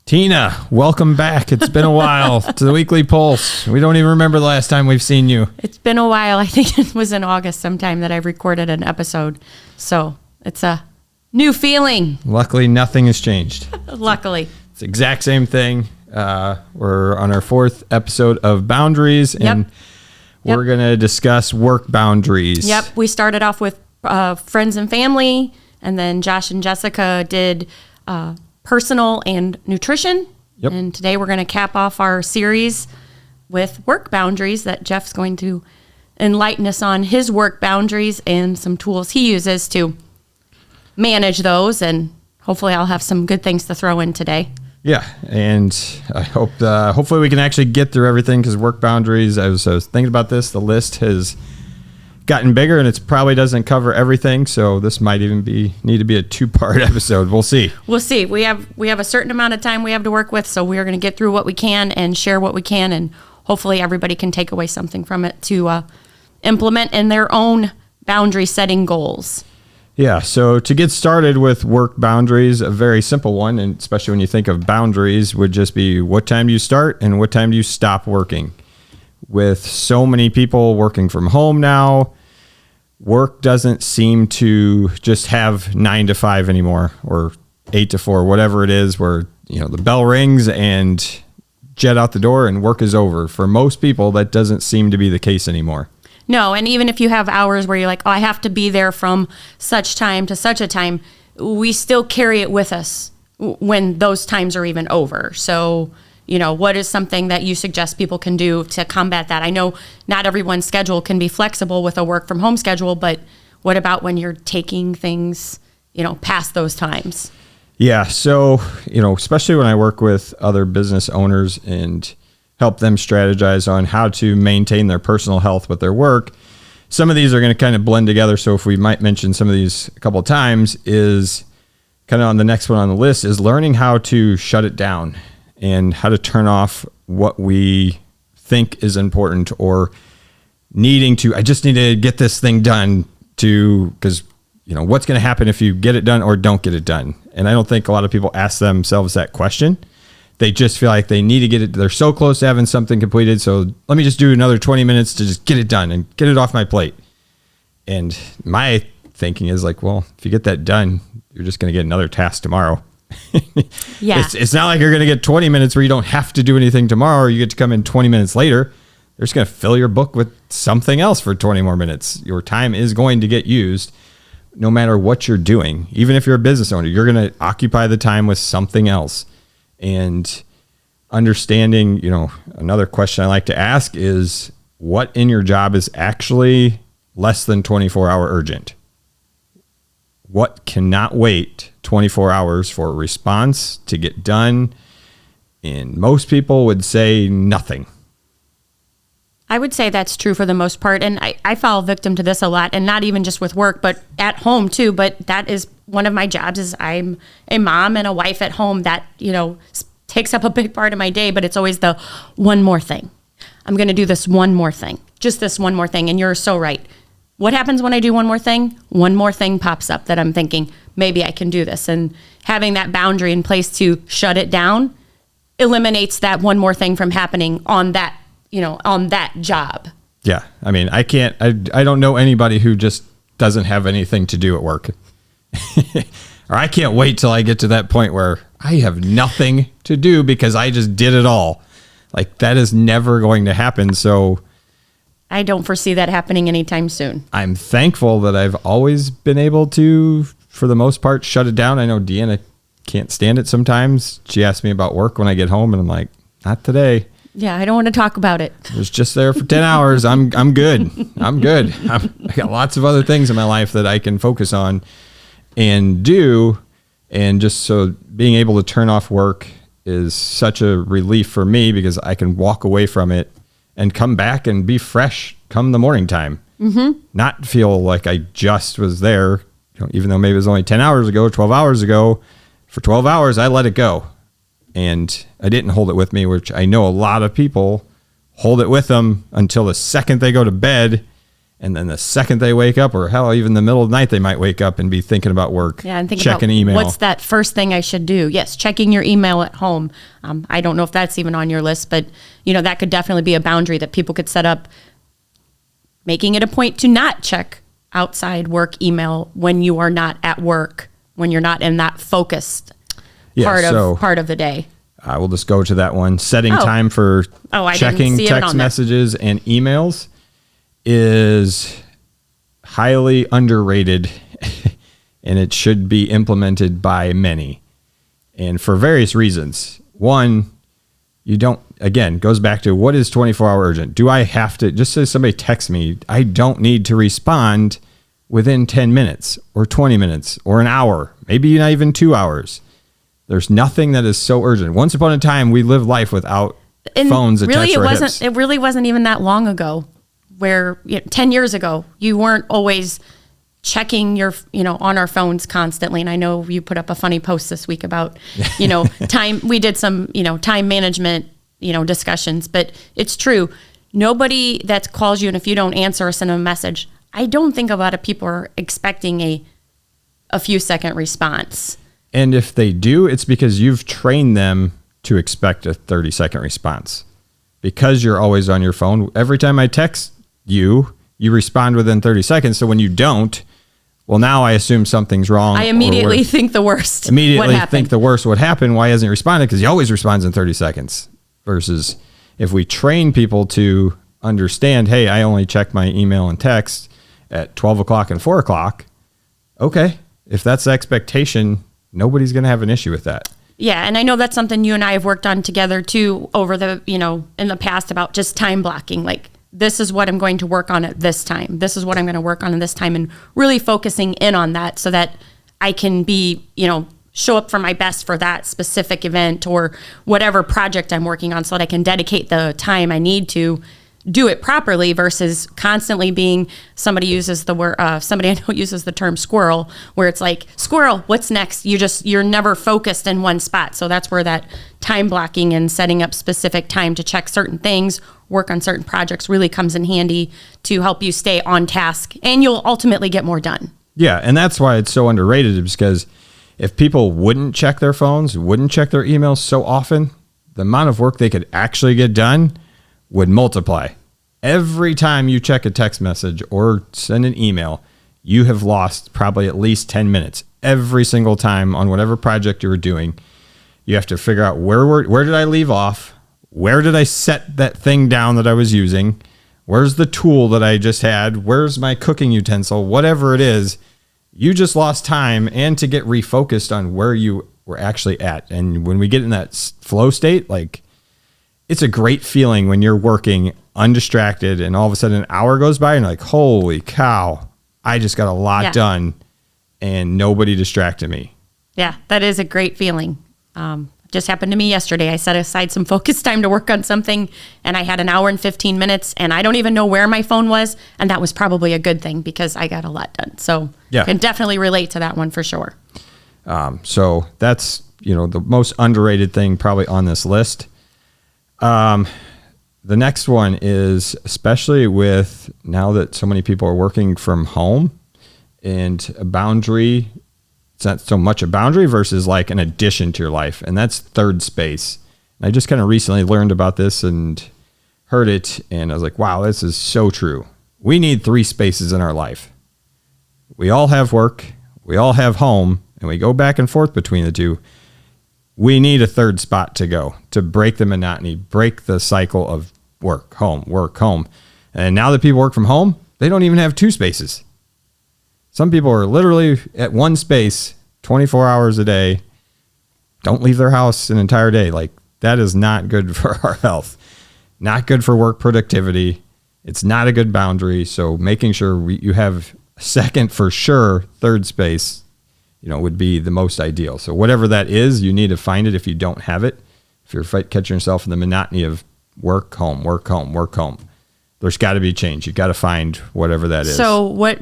Tina, welcome back. It's been a while to the Weekly Pulse. We don't even remember the last time we've seen you. It's been a while. I think it was in August sometime that I recorded an episode. So it's a new feeling. Luckily, nothing has changed. Luckily. It's the exact same thing. We're on our fourth episode of Boundaries, and we're going to discuss work boundaries. Yep. We started off with friends and family, and then Josh and Jessica did personal and nutrition. Yep. And today we're going to cap off our series with work boundaries that Jeff's going to enlighten us on his work boundaries and some tools he uses to manage those. And hopefully I'll have some good things to throw in today. Yeah, and I hope hopefully we can actually get through everything, because work boundaries, I was thinking about this, the list has gotten bigger and it probably doesn't cover everything, so this might even need to be a two-part episode. We'll see. We'll see. We have a certain amount of time we have to work with, so we're going to get through what we can and share what we can, and hopefully everybody can take away something from it to implement in their own boundary setting goals. Yeah, so to get started with work boundaries, a very simple one, and especially when you think of boundaries, would just be what time do you start and what time do you stop working? With so many people working from home now, work doesn't seem to just have 9 to 5 anymore, or 8 to 4, whatever it is, where the bell rings and jet out the door and work is over. For most people, that doesn't seem to be the case anymore. No, and even if you have hours where you're like, oh, I have to be there from such time to such a time, we still carry it with us when those times are even over. So, what is something that you suggest people can do to combat that? I know not everyone's schedule can be flexible with a work from home schedule, but what about when you're taking things, past those times? Yeah. So, especially when I work with other business owners and help them strategize on how to maintain their personal health with their work, some of these are going to kind of blend together. So if we might mention some of these a couple of times, is kind of on the next one on the list, is learning how to shut it down and how to turn off what we think is important, or I just need to get this thing done, because what's going to happen if you get it done or don't get it done? And I don't think a lot of people ask themselves that question. They just feel like they need to get it. They're so close to having something completed, so let me just do another 20 minutes to just get it done and get it off my plate. And my thinking is like, well, if you get that done, you're just going to get another task tomorrow. Yeah. It's not like you're going to get 20 minutes where you don't have to do anything tomorrow, or you get to come in 20 minutes later. They're just going to fill your book with something else for 20 more minutes. Your time is going to get used no matter what you're doing. Even if you're a business owner, you're going to occupy the time with something else. And understanding, another question I like to ask is, what in your job is actually less than 24-hour urgent? What cannot wait 24 hours for a response to get done? And most people would say nothing. I would say that's true for the most part. And I fall victim to this a lot, and not even just with work, but at home too. But that is one of my jobs, is I'm a mom and a wife at home. That, takes up a big part of my day, but it's always the one more thing. I'm going to do this one more thing, just this one more thing. And you're so right. What happens when I do one more thing? One more thing pops up that I'm thinking, maybe I can do this. And having that boundary in place to shut it down eliminates that one more thing from happening on that, on that job. Yeah. I mean, I don't know anybody who just doesn't have anything to do at work. Or I can't wait till I get to that point where I have nothing to do because I just did it all. Like, that is never going to happen. So I don't foresee that happening anytime soon. I'm thankful that I've always been able to, for the most part, shut it down. I know Deanna can't stand it sometimes. She asks me about work when I get home, and I'm like, not today. Yeah, I don't want to talk about it. I was just there for 10 hours. I'm good. I'm good. I got lots of other things in my life that I can focus on and do. And just so being able to turn off work is such a relief for me, because I can walk away from it and come back and be fresh come the morning time. Mm-hmm. Not feel like I just was there, even though maybe it was only 10 hours ago, 12 hours ago. For 12 hours, I let it go. And I didn't hold it with me, which I know a lot of people hold it with them until the second they go to bed. And then the second they wake up, or hell, even the middle of the night, they might wake up and be thinking about work. Yeah, and checking about email. What's that first thing I should do? Yes, checking your email at home. I don't know if that's even on your list, but that could definitely be a boundary that people could set up, making it a point to not check outside work email when you are not at work, when you're not in that focused part of the day. I will just go to that one. Setting time for checking text messages and emails is highly underrated, and it should be implemented by many, and for various reasons. One, goes back to, what is 24-hour urgent? Do I have to, just as somebody texts me, I don't need to respond within 10 minutes or 20 minutes or an hour, maybe not even 2 hours. There's nothing that is so urgent. Once upon a time, we lived life without phones attached to our hips. It really wasn't even that long ago, where 10 years ago, you weren't always checking your, on our phones constantly. And I know you put up a funny post this week about, time. We did some, time management, discussions, but it's true. Nobody that calls you, and if you don't answer or send a message, I don't think a lot of people are expecting a few second response. And if they do, it's because you've trained them to expect a 30-second response. Because you're always on your phone, every time I text you respond within 30 seconds. So when you don't, well, now I assume something's wrong. I immediately think the worst. Think the worst would happen. Why hasn't he responded? Because he always responds in 30 seconds. Versus if we train people to understand, hey, I only check my email and text at 12 o'clock and 4 o'clock. Okay. If that's the expectation, nobody's going to have an issue with that. Yeah. And I know that's something you and I have worked on together too over the, in the past, about just time blocking. Like, this is what I'm going to work on at this time. This is what I'm going to work on in this time, and really focusing in on that so that I can be, show up for my best for that specific event or whatever project I'm working on, so that I can dedicate the time I need to do it properly, versus constantly being, somebody uses the word, somebody I know uses the term squirrel, where it's like, squirrel, what's next? You're never focused in one spot. So that's where that time blocking and setting up specific time to check certain things, work on certain projects, really comes in handy to help you stay on task, and you'll ultimately get more done. Yeah. And that's why it's so underrated, is because if people wouldn't check their phones, wouldn't check their emails so often, the amount of work they could actually get done would multiply. Every time you check a text message or send an email, you have lost probably at least 10 minutes every single time on whatever project you were doing. You have to figure out where did I leave off? Where did I set that thing down that I was using? Where's the tool that I just had? Where's my cooking utensil? Whatever it is, you just lost time, and to get refocused on where you were actually at. And when we get in that flow state, like, it's a great feeling when you're working undistracted and all of a sudden an hour goes by and you're like, holy cow, I just got a lot done and nobody distracted me. Yeah, that is a great feeling. Just happened to me yesterday. I set aside some focus time to work on something, and I had an hour and 15 minutes, and I don't even know where my phone was. And that was probably a good thing, because I got a lot done. So I can definitely relate to that one for sure. So that's, the most underrated thing probably on this list. The next one is, especially with now that so many people are working from home, and a boundary, it's not so much a boundary versus like an addition to your life, and that's third space. And I just kind of recently learned about this and heard it, and I was like, wow, this is so true. We need 3 spaces in our life. We all have work, we all have home, and we go back and forth between the two. We need a third spot to go, to break the monotony, break the cycle of work, home. And now that people work from home, they don't even have 2 spaces. Some people are literally at one space 24 hours a day, don't leave their house an entire day. Like, that is not good for our health, not good for work productivity. It's not a good boundary. So making sure you have a second, for sure, third space, would be the most ideal. So whatever that is, you need to find it if you don't have it. If you're catching yourself in the monotony of work, home, there's got to be change. You got to find whatever that is. So what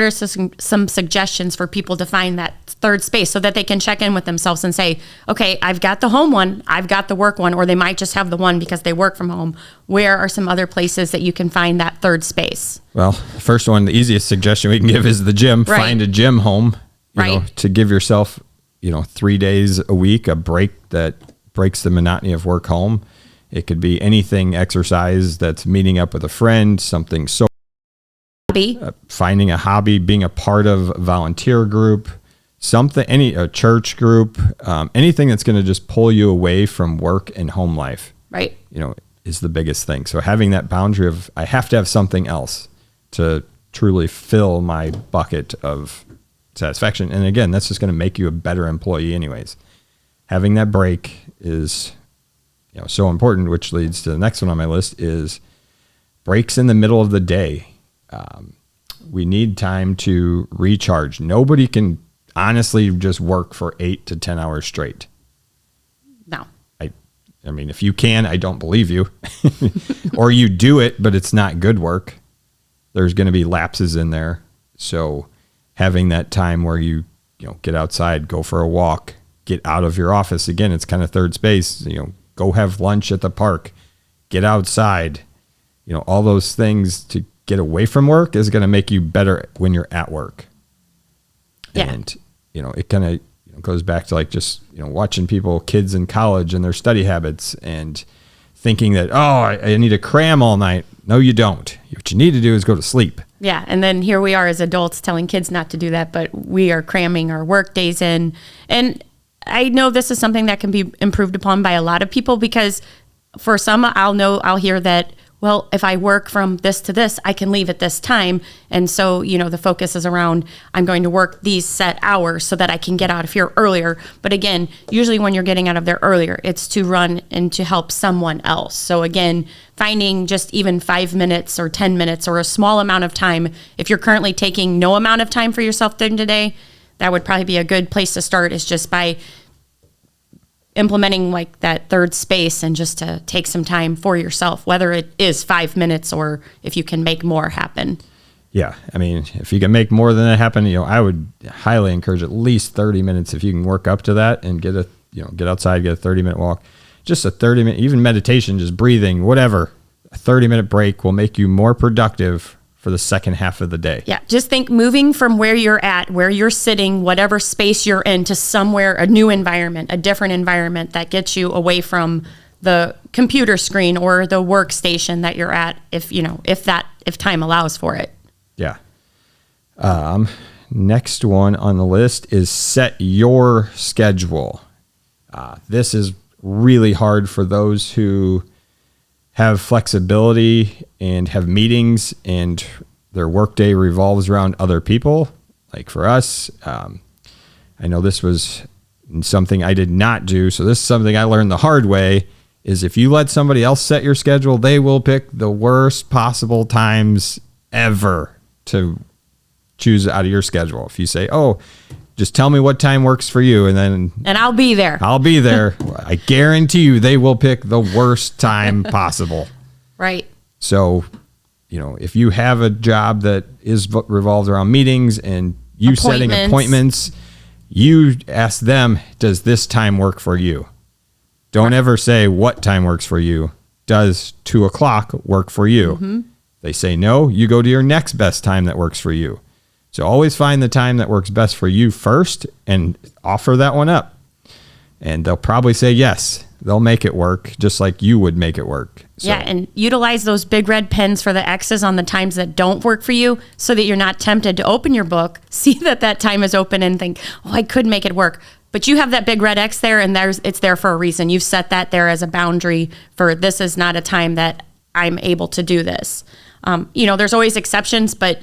are some suggestions for people to find that third space so that they can check in with themselves and say, okay, I've got the home one, I've got the work one, or they might just have the one because they work from home. Where are some other places that you can find that third space? Well, the first one, the easiest suggestion we can give is the gym. Right. Find a gym home, you Right. know, to give yourself, 3 days a week, a break that breaks the monotony of work home. It could be anything, exercise, that's meeting up with a friend, something so Hobby. finding a hobby, being a part of a volunteer group, a church group, anything that's going to just pull you away from work and home life, Right. is the biggest thing. So having that boundary of, I have to have something else to truly fill my bucket of satisfaction. And again, that's just going to make you a better employee anyways. Having that break is so important, which leads to the next one on my list is breaks in the middle of the day. We need time to recharge. Nobody can honestly just work for 8 to 10 hours straight. No. I mean, if you can, I don't believe you. Or you do it, but it's not good work. There's going to be lapses in there. So having that time where you get outside, go for a walk, get out of your office. Again, it's kind of third space, go have lunch at the park, get outside, all those things to get away from work is going to make you better when you're at work. Yeah. And, it kind of goes back to like just, watching kids in college and their study habits and thinking that, I need to cram all night. No, you don't. What you need to do is go to sleep. Yeah. And then here we are as adults telling kids not to do that, but we are cramming our work days in. And I know this is something that can be improved upon by a lot of people because for some, I'll hear that, well, if I work from this to this, I can leave at this time. And so, the focus is around, I'm going to work these set hours so that I can get out of here earlier. But again, usually when you're getting out of there earlier, it's to run and to help someone else. So again, finding just even 5 minutes or 10 minutes or a small amount of time, if you're currently taking no amount of time for yourself during the day, that would probably be a good place to start, is just by implementing like that third space and just to take some time for yourself, whether it is 5 minutes or if you can make more happen. Yeah. I mean, if you can make more than that happen, I would highly encourage at least 30 minutes if you can work up to that and get outside, get a 30-minute walk, just a 30-minute, even meditation, just breathing, whatever. A 30-minute break will make you more productive for the second half of the day. Yeah. Just think moving from where you're at, where you're sitting, whatever space you're in, to somewhere, a new environment, a different environment that gets you away from the computer screen or the workstation that you're at, if time allows for it. Yeah. Next one on the list is set your schedule. This is really hard for those who have flexibility and have meetings and their workday revolves around other people. Like for us, I know this was something I did not do. So this is something I learned the hard way, is if you let somebody else set your schedule, they will pick the worst possible times ever to choose out of your schedule. If you say, just tell me what time works for you, and I'll be there. I'll be there. I guarantee you they will pick the worst time possible. Right. So, if you have a job that is revolved around meetings and you setting appointments, you ask them, does this time work for you? Don't ever say what time works for you. Does 2:00 work for you? Mm-hmm. They say no, you go to your next best time that works for you. So always find the time that works best for you first and offer that one up. And they'll probably say yes. They'll make it work just like you would make it work. So, yeah, and utilize those big red pens for the X's on the times that don't work for you so that you're not tempted to open your book, see that time is open and think, I could make it work. But you have that big red X there and it's there for a reason. You've set that there as a boundary for, this is not a time that I'm able to do this. There's always exceptions, but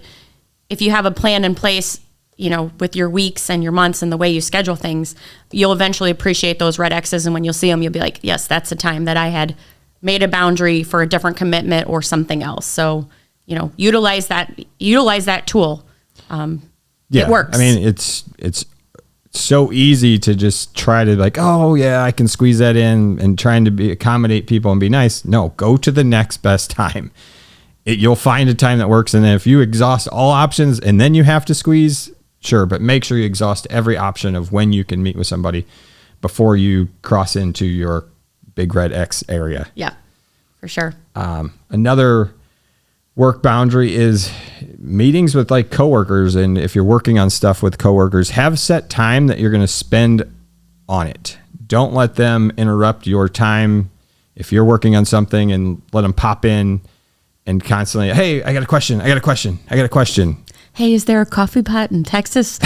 if you have a plan in place, with your weeks and your months and the way you schedule things, you'll eventually appreciate those red X's. And when you'll see them, you'll be like, yes, that's the time that I had made a boundary for a different commitment or something else. So, utilize that tool. It works. I mean, it's so easy to just try to I can squeeze that in and trying to accommodate people and be nice. No, go to the next best time. You'll find a time that works. And then if you exhaust all options and then you have to squeeze, sure. But make sure you exhaust every option of when you can meet with somebody before you cross into your big red X area. Yeah, for sure. Another work boundary is meetings with like coworkers. And if you're working on stuff with coworkers, have set time that you're going to spend on it. Don't let them interrupt your time. If you're working on something, and let them pop in and constantly, hey, I got a question. Hey, is there a coffee pot in Texas?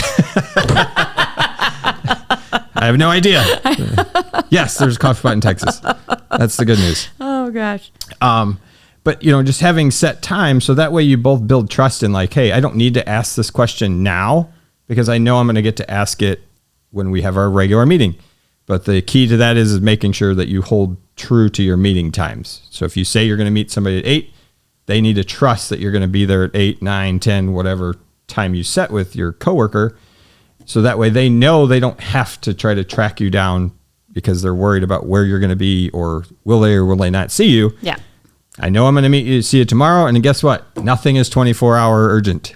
I have no idea. Yes, there's a coffee pot in Texas. That's the good news. Oh, gosh. But, just having set time, so that way you both build trust in like, hey, I don't need to ask this question now because I know I'm going to get to ask it when we have our regular meeting. But the key to that is making sure that you hold true to your meeting times. So if you say you're going to meet somebody at 8, they need to trust that you're going to be there at 8, 9, 10, whatever time you set with your coworker. So that way they know they don't have to try to track you down because they're worried about where you're going to be, or will they or will they not see you. Yeah. I know I'm going to see you tomorrow. And guess what? Nothing is 24-hour urgent.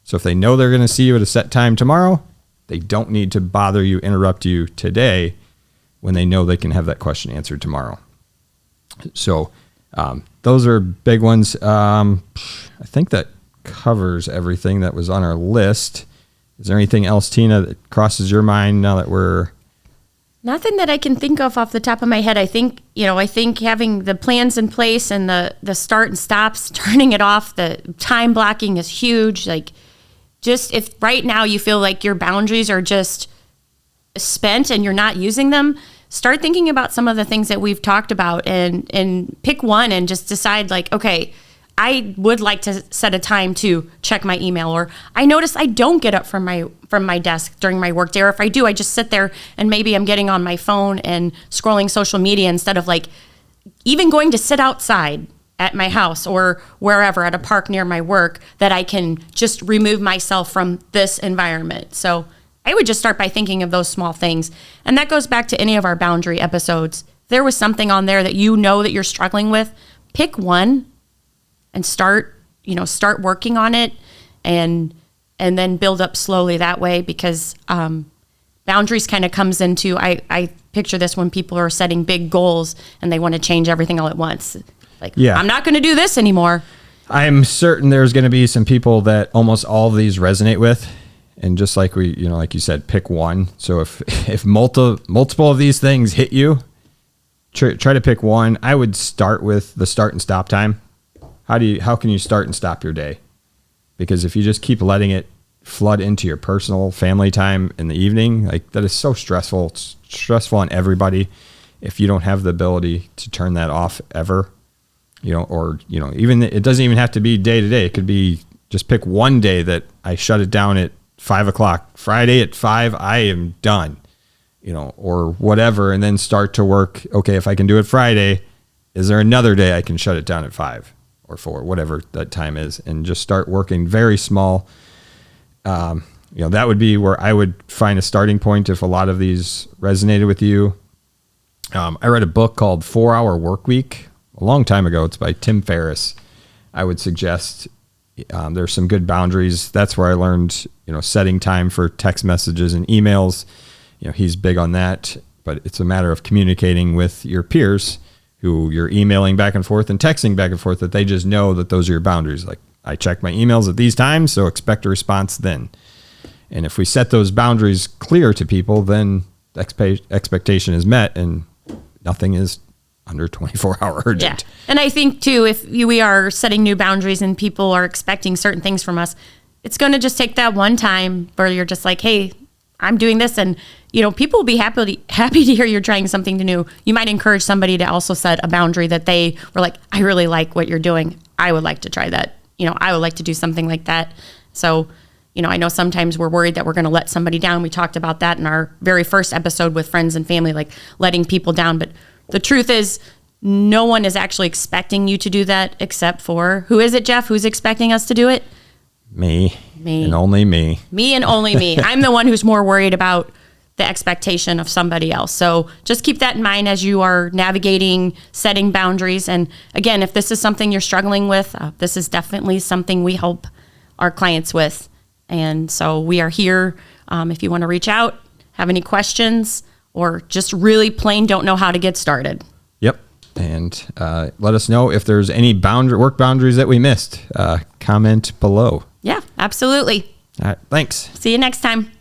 So if they know they're going to see you at a set time tomorrow, they don't need to bother you, interrupt you today when they know they can have that question answered tomorrow. So those are big ones. I think that covers everything that was on our list. Is there anything else, Tina, that crosses your mind now that we're... Nothing that I can think of off the top of my head. I think having the plans in place and the start and stops, turning it off, the time blocking is huge. Like, just if right now you feel like your boundaries are just spent and you're not using them, start thinking about some of the things that we've talked about and pick one and just decide like, okay, I would like to set a time to check my email, or I notice I don't get up from my desk during my work day, or if I do, I just sit there and maybe I'm getting on my phone and scrolling social media instead of like even going to sit outside at my house or wherever at a park near my work, that I can just remove myself from this environment. So I would just start by thinking of those small things. And that goes back to any of our boundary episodes. There was something on there that that you're struggling with, pick one and start working on it and then build up slowly that way, because boundaries kind of comes into, I picture this when people are setting big goals and they want to change everything all at once. Like, yeah, I'm not going to do this anymore. I'm certain there's going to be some people that almost all of these resonate with. And just like like you said, pick one. So if multiple of these things hit you, try to pick one. I would start with the start and stop time. How can you start and stop your day? Because if you just keep letting it flood into your personal family time in the evening, like that is so stressful. It's stressful on everybody if you don't have the ability to turn that off ever, even it doesn't even have to be day to day. It could be just pick one day that I shut it down at 5:00, Friday at 5, I am done, or whatever. And then start to work. Okay, if I can do it Friday, is there another day I can shut it down at 5 or 4, whatever that time is, and just start working very small. That would be where I would find a starting point if a lot of these resonated with you. I read a book called 4 Hour Workweek a long time ago. It's by Tim Ferriss. I would suggest there's some good boundaries. That's where I learned, setting time for text messages and emails. He's big on that, but it's a matter of communicating with your peers who you're emailing back and forth and texting back and forth, that they just know that those are your boundaries. Like, I check my emails at these times, so expect a response then. And if we set those boundaries clear to people, then the expectation is met and nothing is under 24-hour urgent. Yeah. And I think too, if we are setting new boundaries and people are expecting certain things from us, it's going to just take that one time where you're just like, hey, I'm doing this. And, people will be happy to hear you're trying something new. You might encourage somebody to also set a boundary that they were like, I really like what you're doing. I would like to try that. I would like to do something like that. So, I know sometimes we're worried that we're going to let somebody down. We talked about that in our very first episode with friends and family, like letting people down. But the truth is, no one is actually expecting you to do that except for, who is it, Jeff? Who's expecting us to do it? Me. And only me. Me and only me. I'm the one who's more worried about the expectation of somebody else. So just keep that in mind as you are navigating, setting boundaries. And again, if this is something you're struggling with, this is definitely something we help our clients with. And so we are here if you want to reach out, have any questions, or just really plain don't know how to get started. Yep. And let us know if there's any work boundaries that we missed. Comment below. Yeah, absolutely. All right. Thanks. See you next time.